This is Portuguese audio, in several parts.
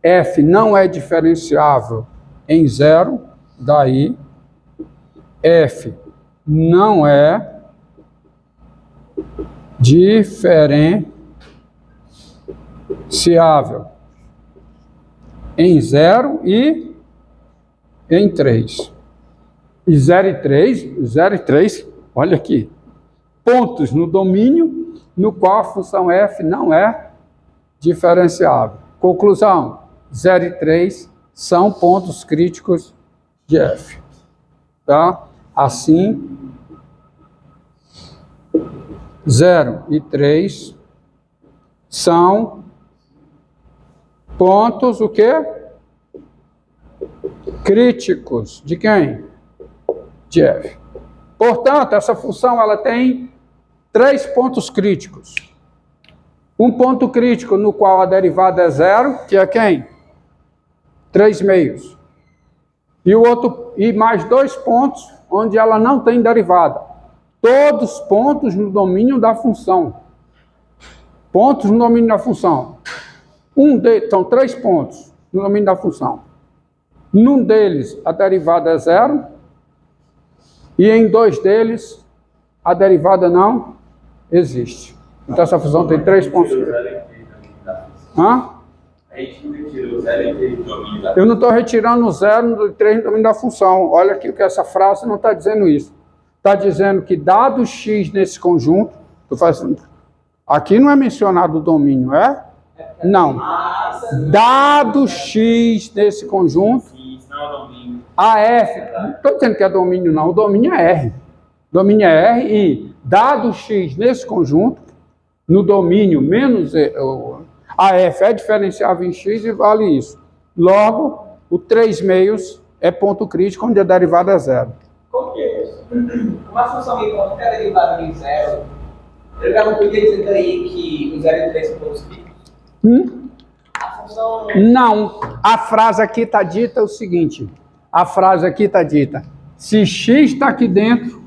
f não é diferenciável em zero, daí f não é diferenciável em 0 e em 3. E 0 e 3, olha aqui, pontos no domínio no qual a função f não é diferenciável. Conclusão, 0 e 3 são pontos críticos de f. Tá? Assim, 0 e 3 são pontos, o quê? Críticos. De quem? De f. Portanto, essa função ela tem 3 pontos críticos. Um ponto crítico no qual a derivada é 0, que é quem? 3 meios. E mais 2 pontos onde ela não tem derivada. Todos pontos no domínio da função. Pontos no domínio da função. São 3 pontos no domínio da função. Num deles a derivada é 0 e em 2 deles a derivada não existe. Então essa função tem 3 pontos. Hã? Eu não estou retirando o 0 e 3 no domínio da função. Olha aqui que essa frase não está dizendo isso. Está dizendo que dado x nesse conjunto, aqui não é mencionado o domínio, é? Não. Dado x nesse conjunto, a f, não estou dizendo que é domínio não, o domínio é R. O domínio é R e dado x nesse conjunto, no domínio menos a f é diferenciável em x e vale isso. Logo, o 3 meios é ponto crítico onde a derivada é 0. Como que é isso? Uma função que quando é derivada em 0, eu já não podia dizer daí que o 0 e o 3 são pontos críticos? A função... Não. A frase aqui está dita o seguinte. A frase aqui está dita. Se x está aqui dentro,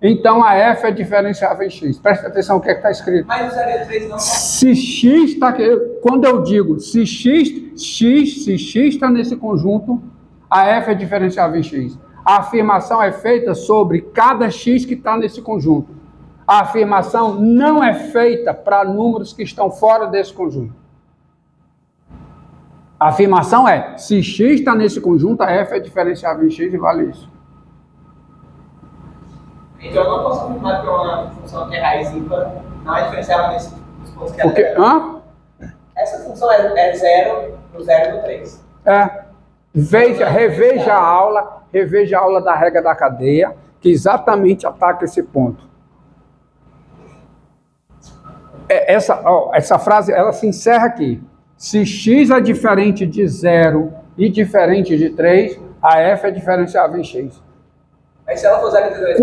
então a f é diferenciável em x. Presta atenção o que está escrito. Mas o 0 e o 3 não são... Se x está aqui... Quando eu digo se x está nesse conjunto, a f é diferenciável em x. A afirmação é feita sobre cada x que está nesse conjunto. A afirmação não é feita para números que estão fora desse conjunto. A afirmação é, se x está nesse conjunto, a f é diferenciável em x e vale isso. Então eu não posso afirmar que uma função que é raiz ímpar não é diferenciável nesses pontos que Porque, essa função é 0 no 0 e no 3. Reveja a aula da regra da cadeia, que exatamente ataca esse ponto. Essa frase, ela se encerra aqui. Se x é diferente de 0 e diferente de 3, a f é diferenciável em x. Mas se ela for 0 e 3...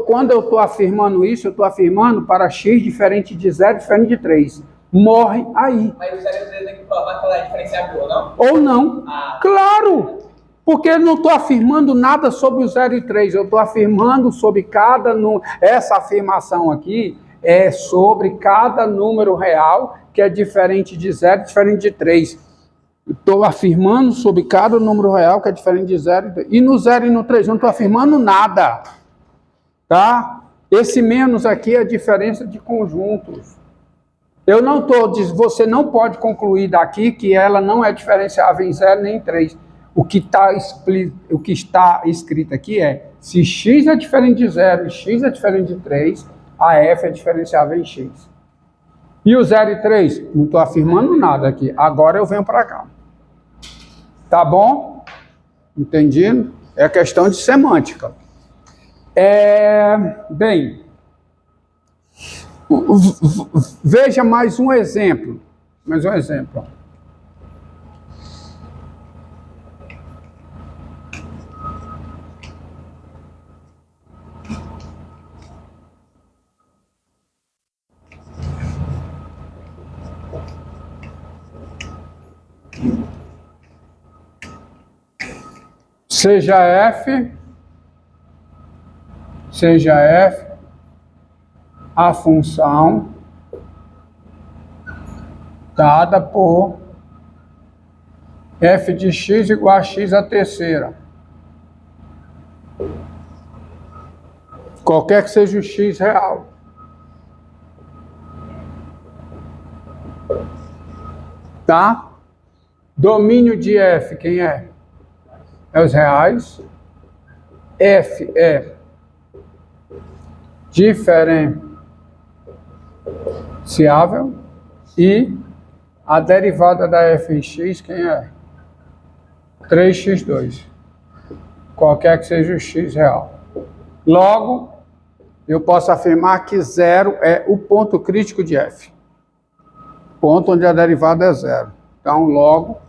Quando eu estou afirmando isso, eu estou afirmando para x diferente de 0 e diferente de 3. Morre aí. Mas o 0 e 3 tem que provar que ela é diferenciável ou não? Ou não. Claro! Porque eu não estou afirmando nada sobre o 0 e 3. Eu estou afirmando sobre cada número. Essa afirmação aqui é sobre cada número real que é diferente de 0 e diferente de 3. Estou afirmando sobre cada número real que é diferente de 0 e 3. E no 0 e no 3 eu não estou afirmando nada. Tá? Esse menos aqui é a diferença de conjuntos. Eu não estou dizendo, você não pode concluir daqui que ela não é diferenciável em 0 nem em 3. O que está escrito aqui é, se x é diferente de 0 e x é diferente de 3, a f é diferenciável em x. E o 0 e 3? Não estou afirmando nada aqui. Agora eu venho para cá. Tá bom? Entendido? É questão de semântica. Bem, veja mais um exemplo. Seja f a função dada por f de x igual a x à terceira. Qualquer que seja o x real. Tá? Domínio de f, quem é? É os reais. F é diferenciável. E a derivada da f em x, quem é? 3x2. Qualquer que seja o x real. Logo, eu posso afirmar que zero é o ponto crítico de f. Ponto onde a derivada é zero. Então, logo,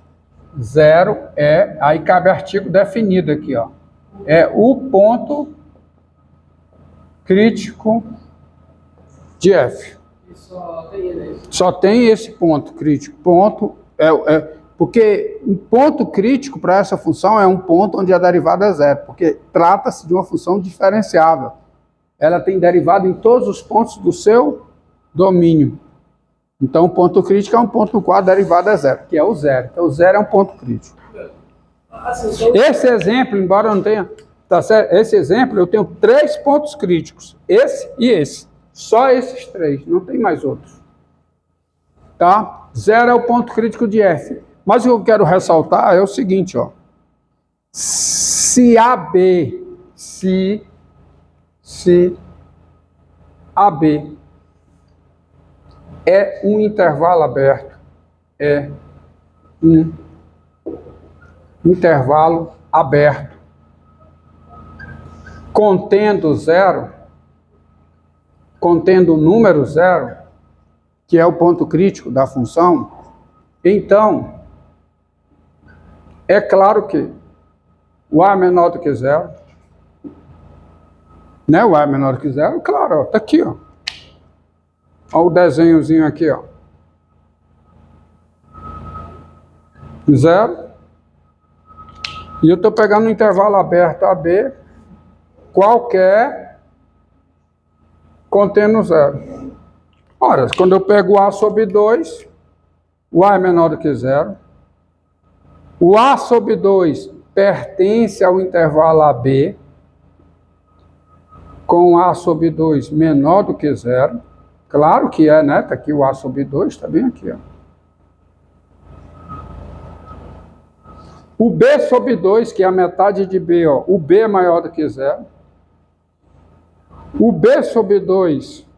zero é... Aí cabe artigo definido aqui, ó. É o ponto crítico de f. Só tem esse ponto crítico. Ponto porque um ponto crítico para essa função é um ponto onde a derivada é zero, porque trata-se de uma função diferenciável. Ela tem derivada em todos os pontos do seu domínio. Então, o ponto crítico é um ponto no qual a derivada é zero, que é o zero. Então, o zero é um ponto crítico. Esse exemplo, embora eu não tenha... Tá certo? Esse exemplo, eu tenho 3 pontos críticos. Esse e esse. Só esses 3, não tem mais outros. Tá? Zero é o ponto crítico de f. Mas o que eu quero ressaltar é o seguinte, ó. Se AB é um intervalo aberto, é um intervalo aberto, contendo zero, contendo o número zero, que é o ponto crítico da função, então, é claro que o A é menor do que zero, né? O A é menor do que zero, claro, ó, tá aqui, ó. Olha o desenhozinho aqui, ó. Zero. E eu estou pegando um intervalo aberto AB, qualquer, contendo zero. Ora, quando eu pego A sobre 2, o A é menor do que zero. O A sobre 2 pertence ao intervalo AB, com A sobre 2 menor do que zero. Claro que é, né? Está aqui o A sobre 2, está bem aqui, ó. O B sobre 2, que é a metade de B, ó, o B é maior do que zero. O B sobre 2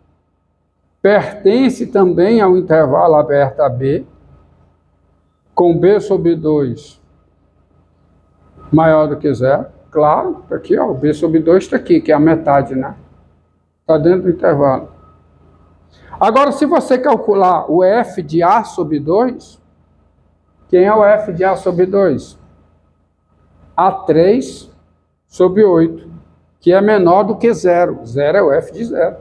pertence também ao intervalo aberto AB, com B sobre 2 maior do que zero. Claro, está aqui, ó, o B sobre 2 está aqui, que é a metade, né? Está dentro do intervalo. Agora, se você calcular o f de A sobre 2, quem é o f de A sobre 2? A3 sobre 8, que é menor do que zero. Zero é o f de zero.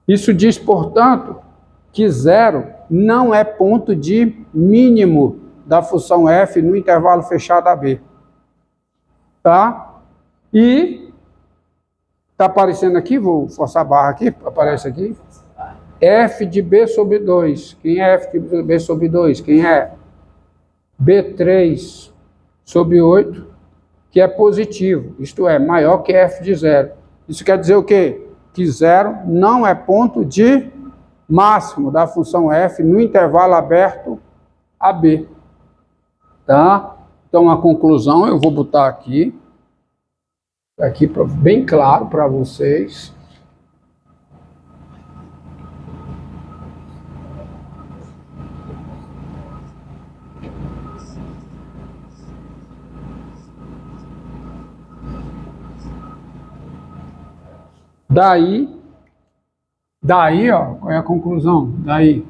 Isso diz, portanto, que zero não é ponto de mínimo da função f no intervalo fechado AB. Tá? E está aparecendo aqui, vou forçar a barra aqui, aparece aqui. F de B sobre 2. Quem é F de B sobre 2? Quem é? B3 sobre 8, que é positivo, isto é, maior que F de zero. Isso quer dizer o quê? Que zero não é ponto de máximo da função f no intervalo aberto AB. Tá? Então, a conclusão eu vou botar aqui bem claro para vocês. Daí, ó, qual é a conclusão? Daí,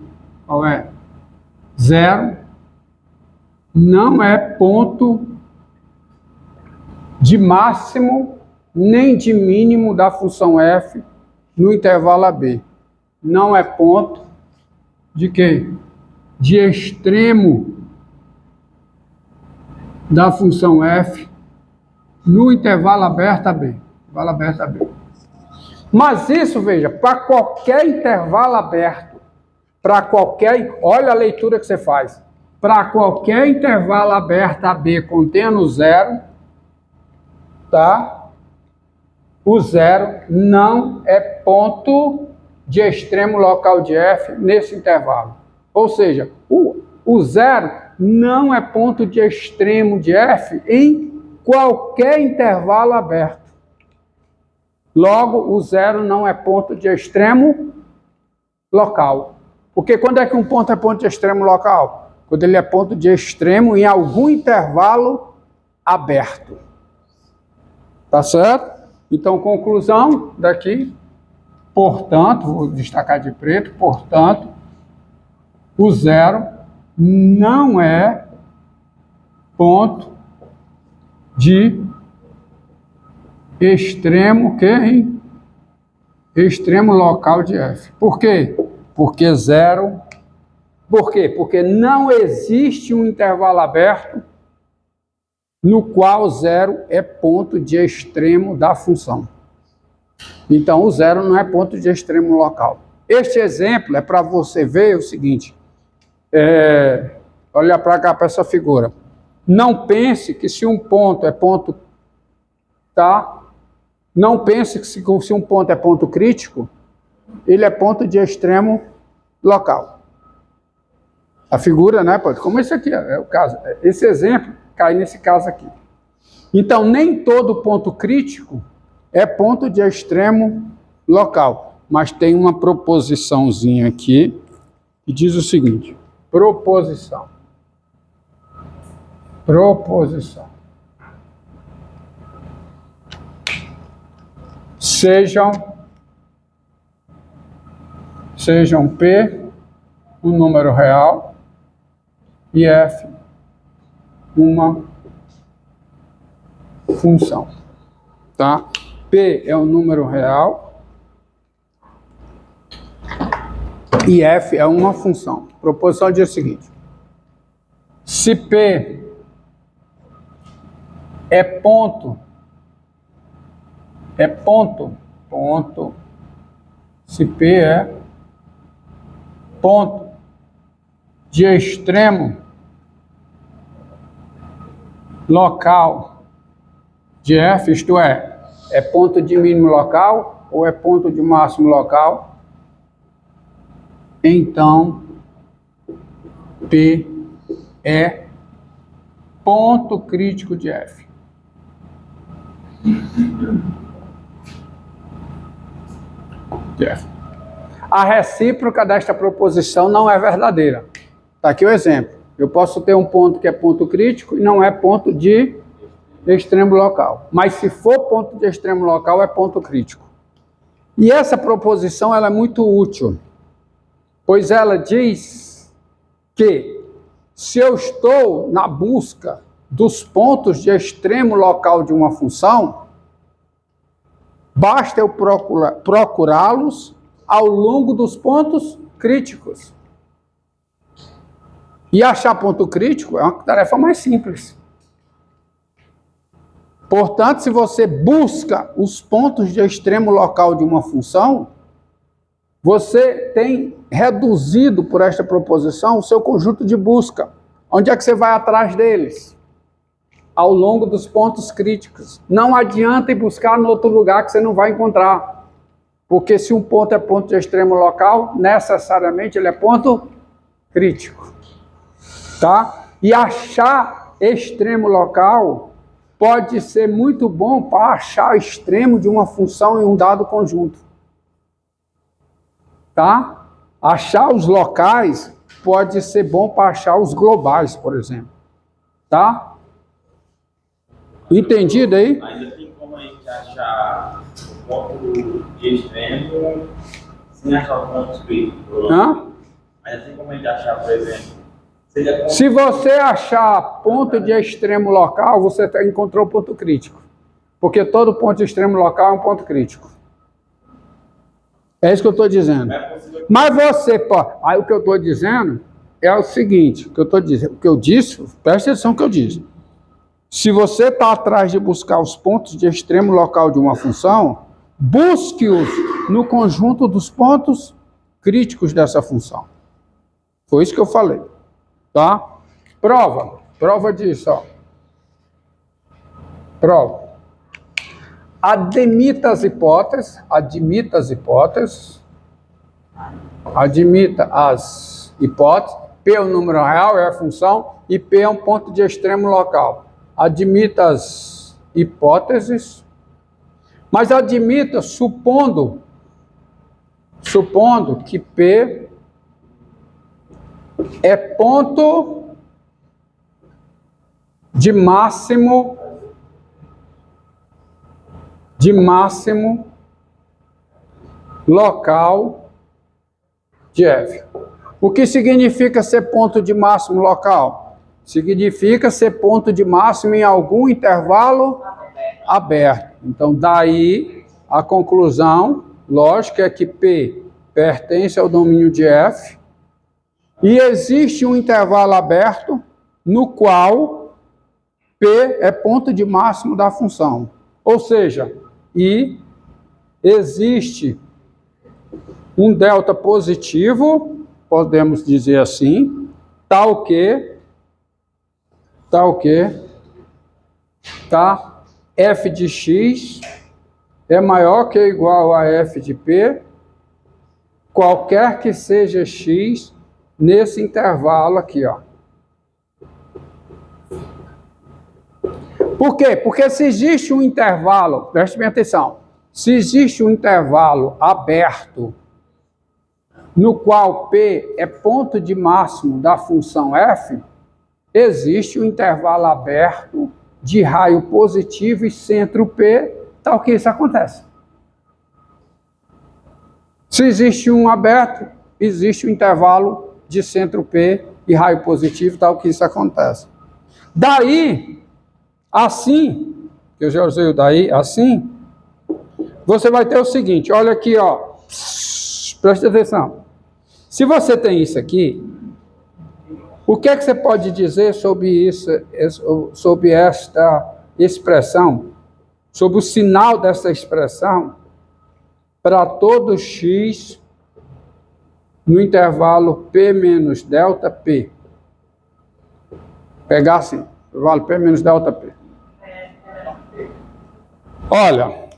qual é? Zero não é ponto de máximo nem de mínimo da função f no intervalo AB. Não é ponto de quê? De extremo da função f no intervalo aberto AB. Intervalo aberto AB. Mas isso, veja, para qualquer intervalo aberto, para qualquer... Olha a leitura que você faz. para qualquer intervalo aberto AB contendo zero, tá? O zero não é ponto de extremo local de F nesse intervalo. Ou seja, o zero não é ponto de extremo de F em qualquer intervalo aberto. Logo, o zero não é ponto de extremo local. Porque quando é que um ponto é ponto de extremo local? Quando ele é ponto de extremo em algum intervalo aberto. Tá certo? Então, conclusão daqui, portanto, vou destacar de preto, portanto, o zero não é ponto de extremo, extremo local de F. Por quê? Porque zero... Por quê? Porque não existe um intervalo aberto no qual zero é ponto de extremo da função. Então, o zero não é ponto de extremo local. Este exemplo é para você ver o seguinte. Olha para cá, para essa figura. Não pense que se um ponto é ponto... Tá? Não pense que se um ponto é ponto crítico, ele é ponto de extremo local. A figura, né, como esse aqui é o caso. Esse exemplo cai nesse caso aqui. Então, nem todo ponto crítico é ponto de extremo local. Mas tem uma proposiçãozinha aqui que diz o seguinte. Proposição. Sejam P um número real e F uma função, tá? P é um número real e F é uma função. A proposição diz o seguinte: se P é ponto, se P é ponto de extremo local de F, isto é ponto de mínimo local ou é ponto de máximo local, então P é ponto crítico de F. A recíproca desta proposição não é verdadeira. Está aqui o exemplo. Eu posso ter um ponto que é ponto crítico e não é ponto de extremo local. Mas se for ponto de extremo local, é ponto crítico. E essa proposição ela é muito útil, pois ela diz que se eu estou na busca dos pontos de extremo local de uma função, basta eu procurá-los ao longo dos pontos críticos. E achar ponto crítico é uma tarefa mais simples. Portanto, se você busca os pontos de extremo local de uma função, você tem reduzido por esta proposição o seu conjunto de busca. Onde é que você vai atrás deles? Ao longo dos pontos críticos. Não adianta ir buscar em outro lugar que você não vai encontrar. Porque se um ponto é ponto de extremo local, necessariamente ele é ponto crítico. Tá? E achar extremo local pode ser muito bom para achar o extremo de uma função em um dado conjunto. Tá? Achar os locais pode ser bom para achar os globais, por exemplo. Tá? Entendido aí? Ainda tem como a gente achar o ponto de extremo sem achar os pontos críticos. Ainda tem como a gente achar, por exemplo, se você achar ponto de extremo local, você encontrou ponto crítico. Porque todo ponto de extremo local é um ponto crítico. É isso que eu estou dizendo. Mas você, aí o que eu estou dizendo é o seguinte, o que eu disse, presta atenção no que eu disse. Se você está atrás de buscar os pontos de extremo local de uma função, busque-os no conjunto dos pontos críticos dessa função. Foi isso que eu falei. Tá? Prova disso, ó. Prova. Admita as hipóteses, admita as hipóteses, P é o número real, é a função, e P é um ponto de extremo local. Admita as hipóteses, mas admita supondo que P é ponto de máximo local de F. O que significa ser ponto de máximo local? Significa ser ponto de máximo em algum intervalo aberto. Então, daí a conclusão lógica é que P pertence ao domínio de F e existe um intervalo aberto no qual P é ponto de máximo da função. Ou seja, e existe um delta positivo, podemos dizer assim, tal que f de x é maior que ou igual a f de p, qualquer que seja x nesse intervalo aqui, ó. Por quê? Porque se existe um intervalo, preste bem atenção, se existe um intervalo aberto no qual P é ponto de máximo da função f, existe um intervalo aberto de raio positivo e centro P, tal que isso acontece. Se existe um aberto, existe um intervalo de centro P e raio positivo, tal que isso acontece. Daí, assim, que eu já usei o daí, assim, você vai ter o seguinte, olha aqui, ó, presta atenção. Se você tem isso aqui, o que é que você pode dizer sobre isso, sobre esta expressão, sobre o sinal dessa expressão para todo x no intervalo P menos delta P? Pegar assim, intervalo P menos delta P. Olha,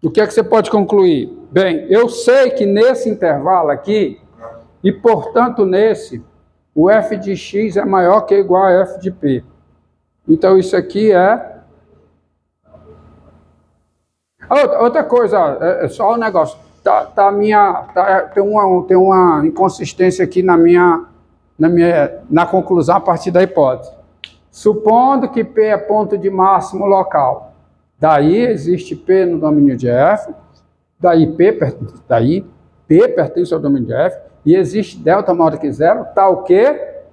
o que é que você pode concluir? Bem, eu sei que nesse intervalo aqui, e portanto nesse, o f de x é maior que ou igual a f de p. Então isso aqui é... Outra coisa, é só um negócio. Tem uma inconsistência aqui na conclusão a partir da hipótese. Supondo que P é ponto de máximo local. Daí existe P no domínio de F, daí P pertence ao domínio de F, e existe delta maior que zero, tal que...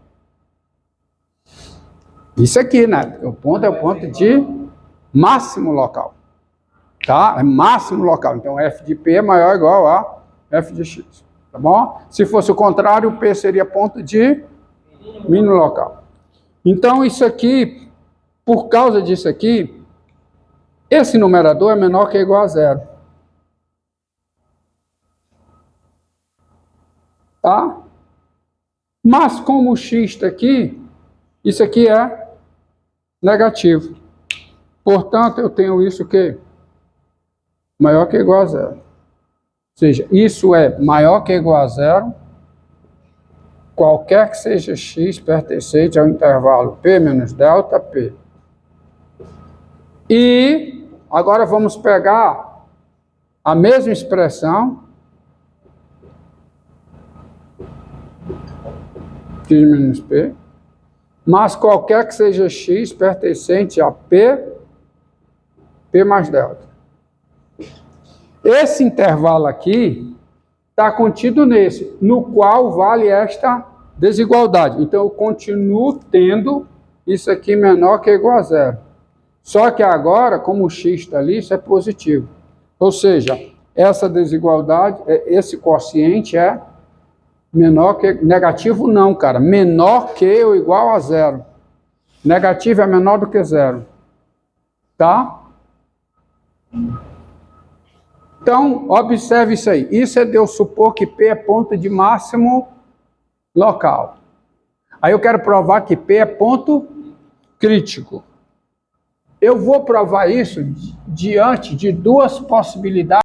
Isso aqui, né? O ponto é o ponto de máximo local. Tá? É máximo local. Então, F de P é maior ou igual a F de X. Tá bom? Se fosse o contrário, P seria ponto de mínimo local. Então, isso aqui, por causa disso aqui, esse numerador é menor que ou igual a zero. Tá? Mas como o x está aqui, isso aqui é negativo. Portanto, eu tenho isso que maior que ou igual a zero. Ou seja, isso é maior que ou igual a zero, qualquer que seja x pertencente ao intervalo P menos delta P. E agora vamos pegar a mesma expressão, x menos P, mas qualquer que seja x pertencente a P mais delta. Esse intervalo aqui está contido nesse, no qual vale esta desigualdade. Então, eu continuo tendo isso aqui menor que ou igual a zero. Só que agora, como o x está ali, isso é positivo. Ou seja, essa desigualdade, esse quociente é menor que... Negativo não, cara. Menor que ou igual a zero. Negativo é menor do que zero. Tá? Então, observe isso aí. Isso é de eu supor que P é ponto de máximo local. Aí eu quero provar que P é ponto crítico. Eu vou provar isso diante de duas possibilidades.